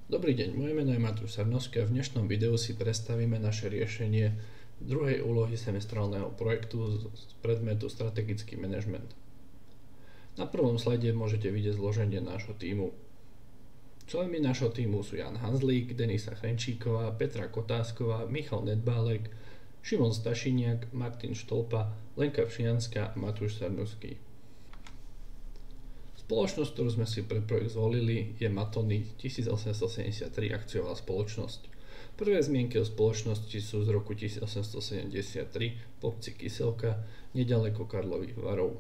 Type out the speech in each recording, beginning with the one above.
Dobrý deň, moje meno je Matúš Sarnovský a v dnešnom videu si predstavíme naše riešenie druhej úlohy semestrálneho projektu z predmetu strategický manažment. Na prvom slajde môžete vidieť zloženie nášho tímu. Členmi nášho tímu sú Jan Hanzlík, Denisa Chrenčíková, Petra Kotásková, Michal Nedbálek, Šimon Stašiniak, Martin Štolpa, Lenka Všianská a Matúš Sarnovský. Spoločnosť, ktorú sme si pre projekt zvolili, je Matony 1873 akciová spoločnosť. Prvé zmienky o spoločnosti sú z roku 1873 v obci Kyselka, neďaleko Karlových Varov.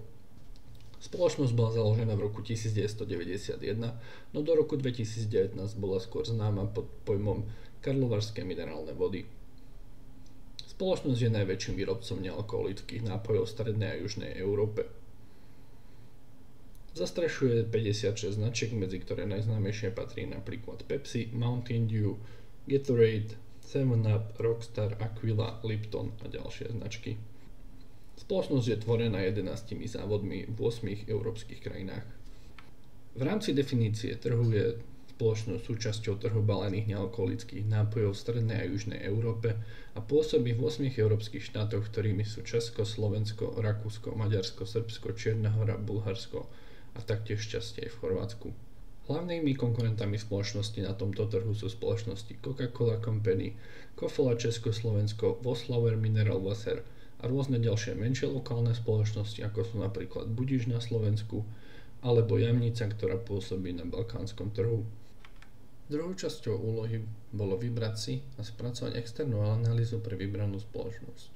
Spoločnosť bola založená v roku 1991, no do roku 2019 bola skôr známa pod pojmom Karlovarské minerálne vody. Spoločnosť je najväčším výrobcom nealkoholických nápojov v strednej a južnej Európe. Zastrešuje 56 značiek, medzi ktoré najznámejšie patrí napríklad Pepsi, Mountain Dew, Gatorade, 7up, Rockstar, Aquila, Lipton a ďalšie značky. Spoločnosť je tvorená 11 závodmi v 8 európskych krajinách. V rámci definície trhu je spoločnosť súčasťou trhu balených nealkoholických nápojov v strednej a južnej Európe a pôsobí v 8 európskych štátoch, ktorými sú Česko, Slovensko, Rakúsko, Maďarsko, Srbsko, Čierna Hora, Bulharsko a taktiež častie v Chorvátsku. Hlavnými konkurentami spoločnosti na tomto trhu sú spoločnosti Coca-Cola Company, Kofola Československo, Voslauer Mineral Wasser a rôzne ďalšie menšie lokálne spoločnosti, ako sú napríklad Budiš na Slovensku alebo Jamnica, ktorá pôsobí na balkánskom trhu. Druhou časťou úlohy bolo vybrať si a spracovať externú analýzu pre vybranú spoločnosť.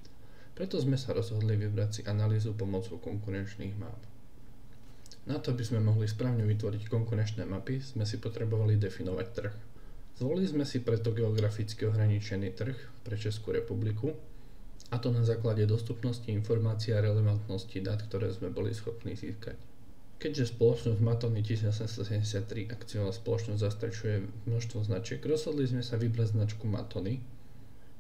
Preto sme sa rozhodli vybrať si analýzu pomocou konkurenčných map. Na to, aby sme mohli správne vytvoriť konkurenčné mapy, sme si potrebovali definovať trh. Zvolili sme si preto geograficky ohraničený trh pre Českú republiku, a to na základe dostupnosti informácií a relevantnosti dát, ktoré sme boli schopní získať. Keďže spoločnosť Matony 1873 akciová spoločnosť zastrešuje množstvo značiek, rozhodli sme sa vybrať značku Matony,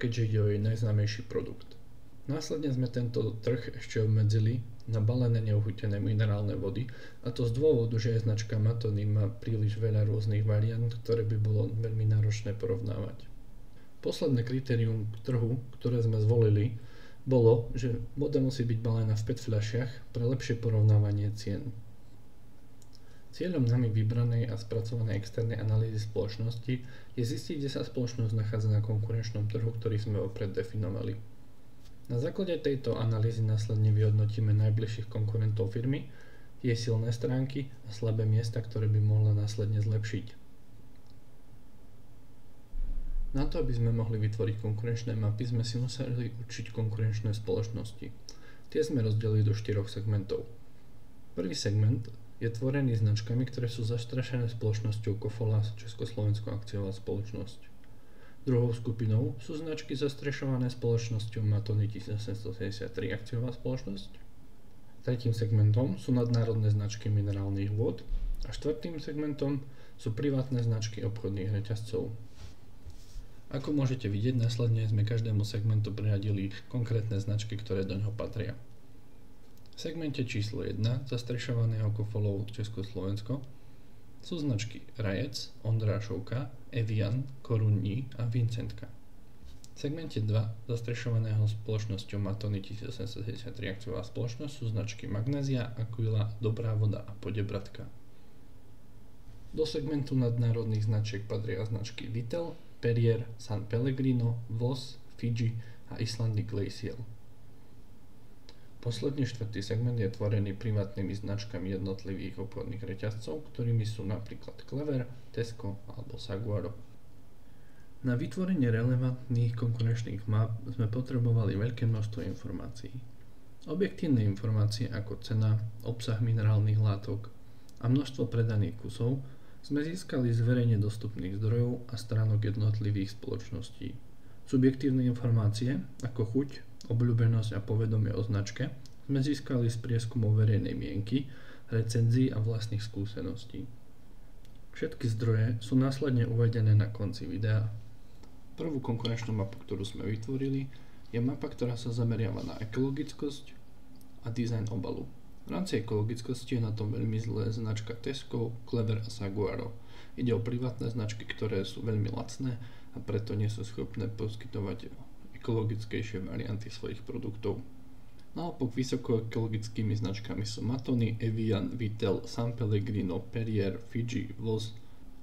keďže ide o jej najznámejší produkt. Následne sme tento trh ešte obmedzili na balené neuchutené minerálne vody, a to z dôvodu, že aj značka Matony má príliš veľa rôznych variant, ktoré by bolo veľmi náročné porovnávať. Posledné kritérium trhu, ktoré sme zvolili, bolo, že voda musí byť balená v PET fľašiach pre lepšie porovnávanie cien. Cieľom nami vybranej a spracovanej externej analýzy spoločnosti je zistiť, kde sa spoločnosť nachádza na konkurenčnom trhu, ktorý sme opred definovali. Na základe tejto analýzy následne vyhodnotíme najbližších konkurentov firmy, jej silné stránky a slabé miesta, ktoré by mohla následne zlepšiť. Na to, aby sme mohli vytvoriť konkurenčné mapy, sme si museli určiť konkurenčné spoločnosti. Tie sme rozdelili do 4 segmentov. Prvý segment je tvorený značkami, ktoré sú zastrešené spoločnosťou Kofola Československo akciová spoločnosť. Druhou skupinou sú značky zastrešované spoločnosťou Matony 1873 akciová spoločnosť. Tretím segmentom sú nadnárodné značky minerálnych vôd a štvrtým segmentom sú privátne značky obchodných reťazcov. Ako môžete vidieť, následne sme každému segmentu priradili konkrétne značky, ktoré do ňoho patria. V segmente číslo 1, zastrešovaného Kofolou Československo, sú značky Rajec, Ondrášovka, Evian, Korunní a Vincentka. V segmente 2, zastrešovaného spoločnosťou Matony 1873 akciová spoločnosť, sú značky Magnézia, Aquila, Dobrá voda a Podebratka. Do segmentu nadnárodných značiek patria značky Vittel, Perrier, San Pellegrino, Voss, Fiji a Icelandic Glacial. Posledný štvrtý segment je tvorený privátnymi značkami jednotlivých obchodných reťazcov, ktorými sú napríklad Clever, Tesco alebo Saguaro. Na vytvorenie relevantných konkurenčných map sme potrebovali veľké množstvo informácií. Objektívne informácie ako cena, obsah minerálnych látok a množstvo predaných kusov sme získali z verejne dostupných zdrojov a stránok jednotlivých spoločností. Subjektívne informácie ako chuť, obľúbenosť a povedomie o značke sme získali z prieskumov verejnej mienky, recenzií a vlastných skúseností. Všetky zdroje sú následne uvedené na konci videa. Prvú konkurenčnú mapu, ktorú sme vytvorili, je mapa, ktorá sa zameriava na ekologickosť a dizajn obalu. V rámci ekologickosti je na tom veľmi zlé značka Tesco, Clever a Saguaro. Ide o privátne značky, ktoré sú veľmi lacné a preto nie sú schopné poskytovať ekologickejšie varianty svojich produktov. Naopak vysokoekologickými značkami sú Matoni, Evian, Vittel, San Pellegrino, Perrier, Fiji, Voss.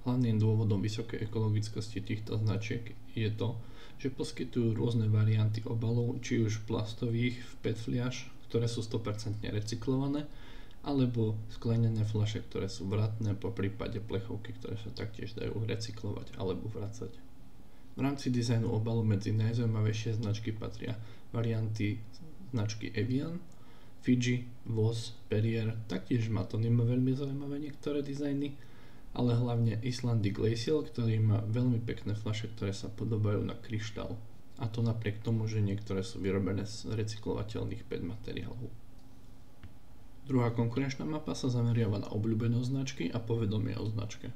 Hlavným dôvodom vysokej ekologickosti týchto značiek je to, že poskytujú rôzne varianty obalov, či už plastových v PET fľaš, ktoré sú 100% recyklované, alebo sklenené fľaše, ktoré sú vratné, po prípade plechovky, ktoré sa taktiež dajú recyklovať alebo vracať. V rámci dizajnu obalu medzi najzaujímavejšie značky patria varianty značky Evian, Fiji, Voss, Perrier, taktiež Matoni má veľmi zaujímavé niektoré dizajny, ale hlavne Icelandic Glacial, ktorý má veľmi pekné fľaše, ktoré sa podobajú na kryštál. A to napriek tomu, že niektoré sú vyrobené z recyklovateľných PET materiálov. Druhá konkurenčná mapa sa zameriava na obľúbenosť značky a povedomie o značke.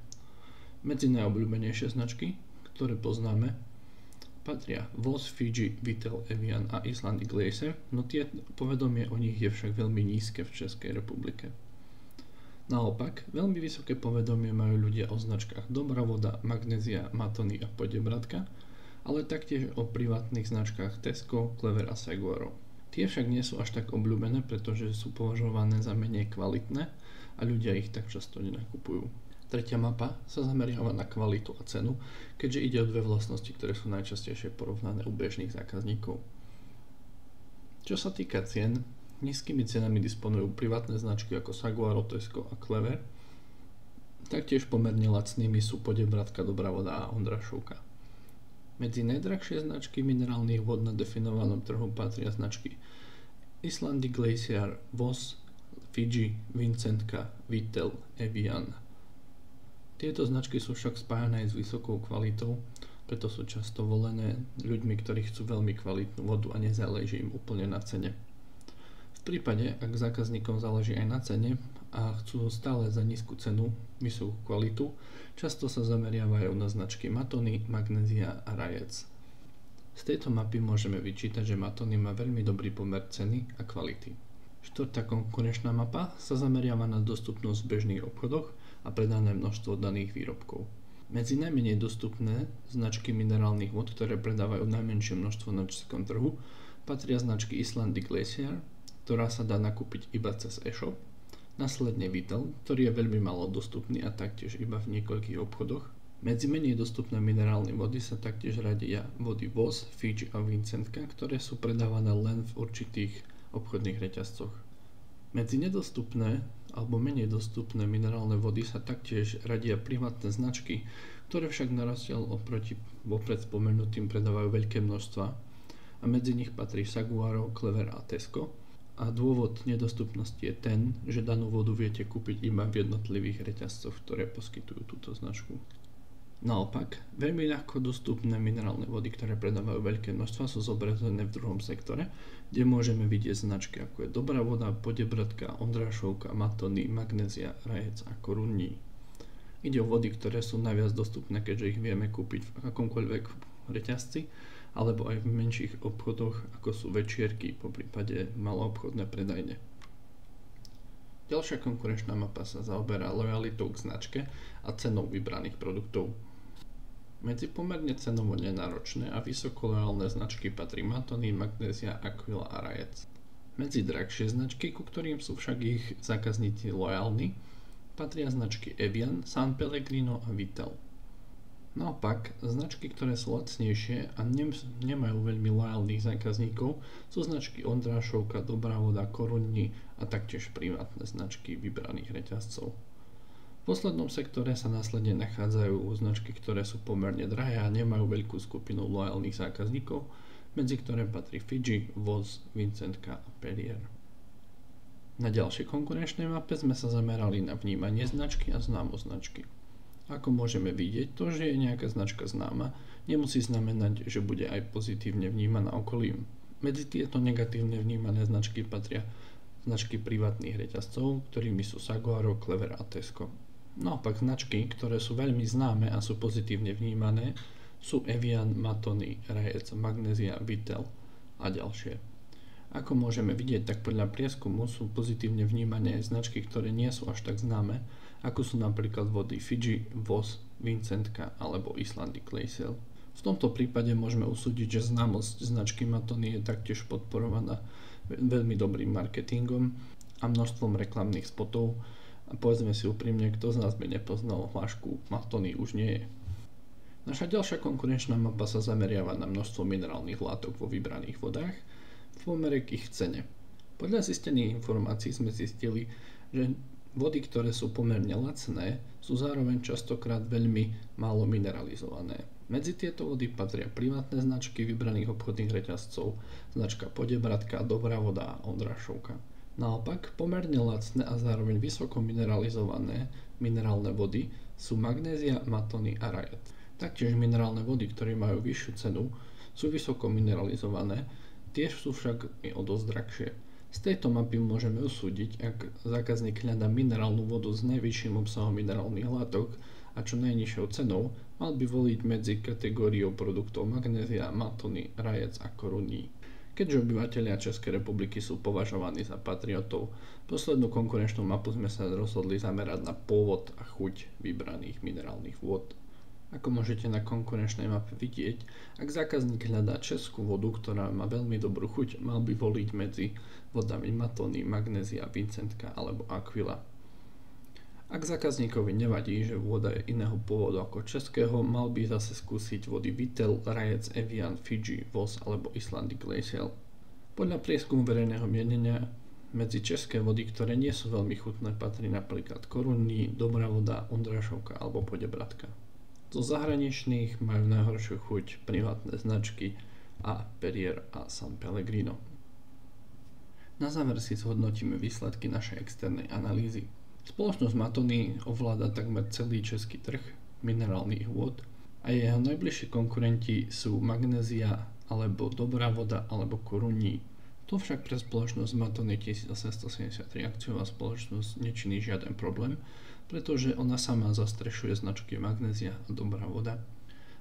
Medzi najobľúbenejšie značky, ktoré poznáme, patria Voss, Fiji, Vittel, Evian a Icelandic Glacier, no tie povedomie o nich je však veľmi nízke v Českej republike. Naopak, veľmi vysoké povedomie majú ľudia o značkách Dobrá voda, Magnézia, Matoni a Podebratka, ale taktiež o privátnych značkách Tesco, Clever a Saguaro. Tie však nie sú až tak obľúbené, pretože sú považované za menej kvalitné a ľudia ich tak často nenakupujú. Tretia mapa sa zameriava na kvalitu a cenu, keďže ide o dve vlastnosti, ktoré sú najčastejšie porovnané u bežných zákazníkov. Čo sa týka cien, nízkymi cenami disponujú privátne značky ako Saguaro, Tesco a Clever. Taktiež pomerne lacnými sú Podebratka, Dobrá voda a Ondrašovka. Medzi najdrahšie značky minerálnych vod na definovanom trhu patria značky Icelandic Glacier, Voss, Fiji, Vincentka, Vittel, Evian. Tieto značky sú však spájané s vysokou kvalitou, preto sú často volené ľuďmi, ktorí chcú veľmi kvalitnú vodu a nezáleží im úplne na cene. V prípade, ak zákazníkom záleží aj na cene a chcú stále za nízku cenu vysokú kvalitu, často sa zameriavajú na značky Matoni, Magnézia a Rajec. Z tejto mapy môžeme vyčítať, že Matoni má veľmi dobrý pomer ceny a kvality. Štvrtá konkurenčná mapa sa zameriava na dostupnosť v bežných obchodoch a predané množstvo daných výrobkov. Medzi najmenej dostupné značky minerálnych vod, ktoré predávajú najmenšie množstvo na českom trhu, patria značky Icelandic Glacier, ktorá sa dá nakúpiť iba cez e-shop, následne Vittel, ktorý je veľmi málo dostupný a taktiež iba v niekoľkých obchodoch. Medzi menej dostupné minerálne vody sa taktiež radia vody Voss, Fiji a Vincentka, ktoré sú predávané len v určitých obchodných reťazcoch. Medzi nedostupné alebo menej dostupné minerálne vody sa taktiež radia privátne značky, ktoré však na rozdiel oproti vopred spomenutým predávajú veľké množstva a medzi nich patrí Saguaro, Clever a Tesco. A dôvod nedostupnosti je ten, že danú vodu viete kúpiť iba v jednotlivých reťazcoch, ktoré poskytujú túto značku. Naopak, veľmi ľahko dostupné minerálne vody, ktoré predávajú veľké množstva, sú zobrazené v druhom sektore, kde môžeme vidieť značky ako je Dobrá voda, Podebratka, Ondrašovka, Matoni, Magnézia, Rajec a Korunní. Ide o vody, ktoré sú najviac dostupné, keďže ich vieme kúpiť v akomkoľvek reťazci, alebo aj v menších obchodoch, ako sú večierky, po prípade maloobchodné predajne. Ďalšia konkurenčná mapa sa zaoberá lojalitou k značke a cenou vybraných produktov. Medzi pomerne cenovo nenáročné a vysoko lojálne značky patrí Matoni, Magnézia, Aquila a Rajec. Medzi drahšie značky, ku ktorým sú však ich zákazníci lojálni, patria značky Evian, San Pellegrino a Vittel. Naopak, značky, ktoré sú lacnejšie a nemajú veľmi lojálnych zákazníkov, sú značky Ondrášovka, Dobrá voda, Korunní a taktiež privátne značky vybraných reťazcov. V poslednom sektore sa následne nachádzajú značky, ktoré sú pomerne drahé a nemajú veľkú skupinu lojálnych zákazníkov, medzi ktoré patrí Fiji, Voss, Vincentka a Perrier. Na ďalšej konkurenčnej mape sme sa zamerali na vnímanie značky a známosť značky. Ako môžeme vidieť, to, že je nejaká značka známa, nemusí znamenať, že bude aj pozitívne vnímaná okolím. Medzi tieto negatívne vnímané značky patria značky privátnych reťazcov, ktorými sú Saguaro, Clever a Tesco. Naopak značky, ktoré sú veľmi známe a sú pozitívne vnímané, sú Evian, Matoni, Rajec, Magnézia, Vittel a ďalšie. Ako môžeme vidieť, tak podľa prieskumu sú pozitívne vnímané aj značky, ktoré nie sú až tak známe ako sú napríklad vody Fiji, Voss, Vincentka alebo Icelandic Glacial. V tomto prípade môžeme usúdiť, že známosť značky Matony je taktiež podporovaná veľmi dobrým marketingom a množstvom reklamných spotov a povedzme si úprimne, kto z nás by nepoznal hlášku Matony už nie je. Naša ďalšia konkurenčná mapa sa zameriava na množstvo minerálnych látok vo vybraných vodách v pomere k ich cene. Podľa zistených informácií sme zistili, že vody, ktoré sú pomerne lacné, sú zároveň častokrát veľmi málo mineralizované. Medzi tieto vody patria privátne značky vybraných obchodných reťazcov, značka Podebratka, Dobrá voda a Ondrašovka. Naopak, pomerne lacné a zároveň vysoko mineralizované minerálne vody sú Magnézia, Matony a Rajec. Taktiež minerálne vody, ktoré majú vyššiu cenu, sú vysoko mineralizované, tiež sú však i o dosť drahšie. Z tejto mapy môžeme usúdiť, ak zákazník hľadá minerálnu vodu s najvyšším obsahom minerálnych látok a čo najnižšou cenou, mal by voliť medzi kategóriou produktov Magnézia, Matony, Rajec a Koruní. Keďže obyvatelia Českej republiky sú považovaní za patriotov, poslednú konkurenčnú mapu sme sa rozhodli zamerať na pôvod a chuť vybraných minerálnych vôd. Ako môžete na konkurenčnej mape vidieť, ak zákazník hľadá českú vodu, ktorá má veľmi dobrú chuť, mal by voliť medzi vodami Matony, Magnézia, Vincentka alebo Aquila. Ak zákazníkovi nevadí, že voda je iného pôvodu ako českého, mal by zase skúsiť vody Vitel, Rajec, Evian, Fiji, Voss alebo Icelandic Glacial. Podľa prieskumu verejného mienenia medzi české vody, ktoré nie sú veľmi chutné, patrí napríklad Koruní, Dobrá voda, Ondrašovka alebo Podebratka. Zo zahraničných majú najhoršiu chuť privátne značky a Perrier a San Pellegrino. Na záver si zhodnotíme výsledky našej externej analýzy. Spoločnosť Matony ovláda takmer celý český trh minerálnych vôd a jeho najbližší konkurenti sú Magnézia alebo Dobrá voda alebo Koruní. To však pre spoločnosť Matony 1873 akciová spoločnosť nečiní žiaden problém, pretože ona sama zastrešuje značky Magnézia a Dobrá voda.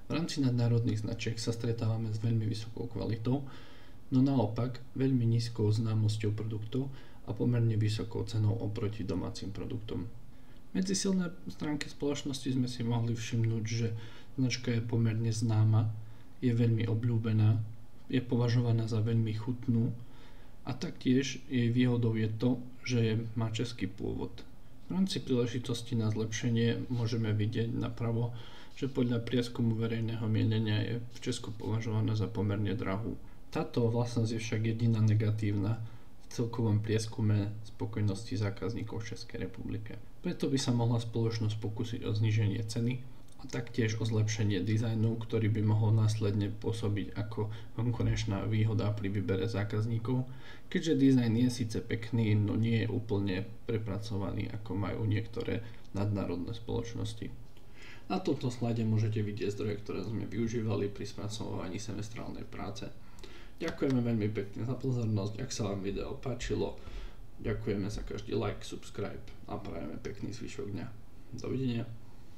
V rámci nadnárodných značiek sa stretávame s veľmi vysokou kvalitou, no naopak veľmi nízkou známosťou produktov a pomerne vysokou cenou oproti domácim produktom. Medzi silné stránky spoločnosti sme si mohli všimnúť, že značka je pomerne známa, je veľmi obľúbená, je považovaná za veľmi chutnú a taktiež jej výhodou je to, že má český pôvod. V rámci príležitosti na zlepšenie môžeme vidieť napravo, že podľa prieskumu verejného mienenia je v Česku považovaná za pomerne drahú. Táto vlastnosť je však jediná negatívna v celkovom prieskume spokojnosti zákazníkov v Českej republike. Preto by sa mohla spoločnosť pokúsiť o zníženie ceny a taktiež o zlepšenie dizajnu, ktorý by mohol následne pôsobiť ako konkurenčná výhoda pri výbere zákazníkov, keďže dizajn je síce pekný, no nie je úplne prepracovaný, ako majú niektoré nadnárodné spoločnosti. Na tomto slajde môžete vidieť zdroje, ktoré sme využívali pri spracovaní semestrálnej práce. Ďakujeme veľmi pekne za pozornosť, ak sa vám video páčilo, ďakujeme za každý like, subscribe a prajeme pekný zvyšok dňa. Dovidenia.